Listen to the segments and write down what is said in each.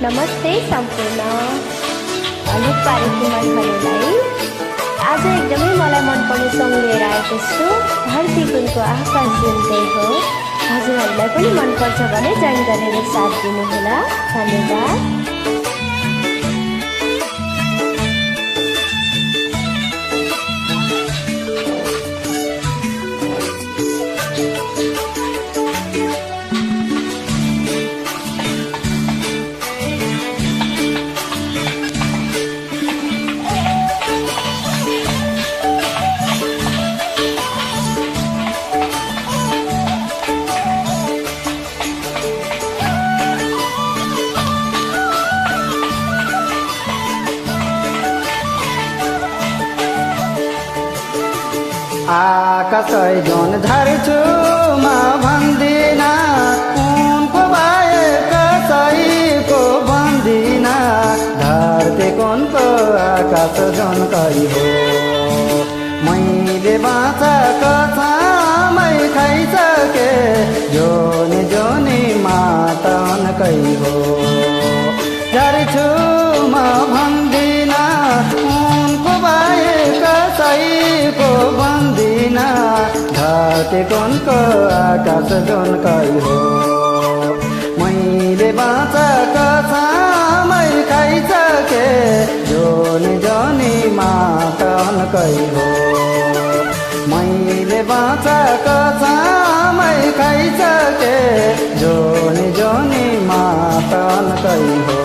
नमस्ते सम्पूर्ण अनुप पारेखुमानहरूलाई आज एकदमै मलाई मनपर्ने सङ्ग लिएर आएको छु। धरती कुनको आकाश जुन हो। हजुरहरूलाई पनि मनपर्छ भने जइन गरेर साथ दिनुहोला। धन्यवाद। आकाशै जुन झर्छु म भन्दिन, उनको भए कसैको भन्दिन। धरती कुनको आकाश जुनकै हो। मैले बाँचेको समय खाइसके जोनी जोनी माता उनकै हो। झर्छु म भन्दिन, उनको भए कसैको भन्दिन। धरती कुनको आकाश जुनकै हो। मैले बाँचेको समय खाइसके जोनी जोनी माता उनकै हो। मैले बाँचेको समय खाइसके जोनी जोनी माता उनकै हो।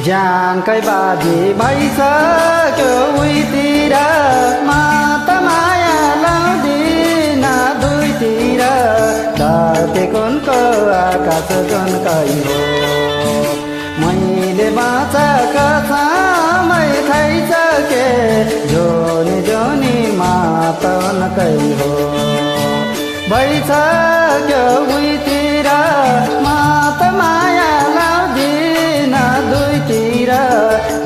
ज्यानकै बाजी भइसक्यो उहीतिर, माता माया लाउँदिन दुईतिर। धरती कुनको आकाश जुनकै हो। मैले बाँचेको समय खाइसके जोनी जोनी माता उनकै हो। भइसक्यो उहीतिर, माता माया लाउँदिन दुईतिर।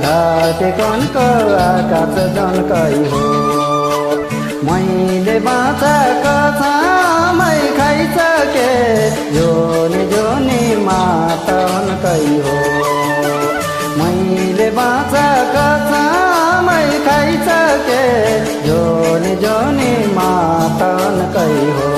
धरती कुनको आकाश जुनकै हो। मैले बाँचेको समय खाइसके हो मैले बाँचाको चामै खाइसके जोनी जोनी मातनकै हो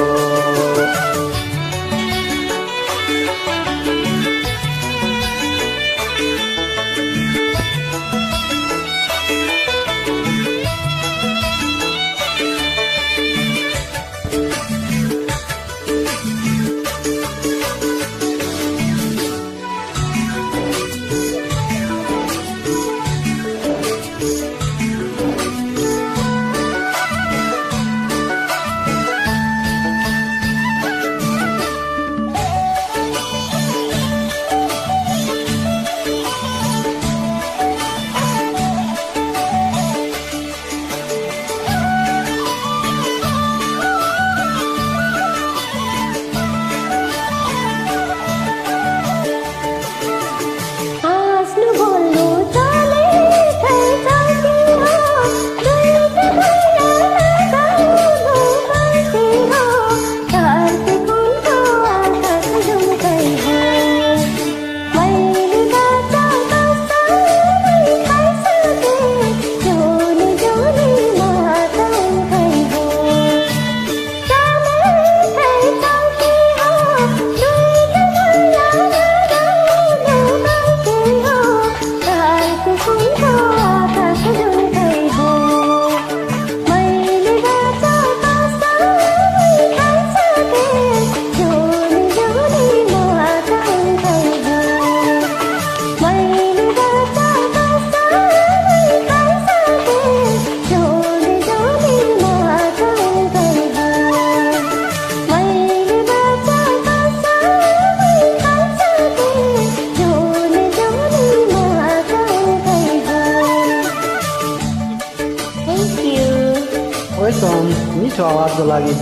मिठो आवाजको लागि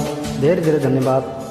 धेरै धेरै धन्यवाद।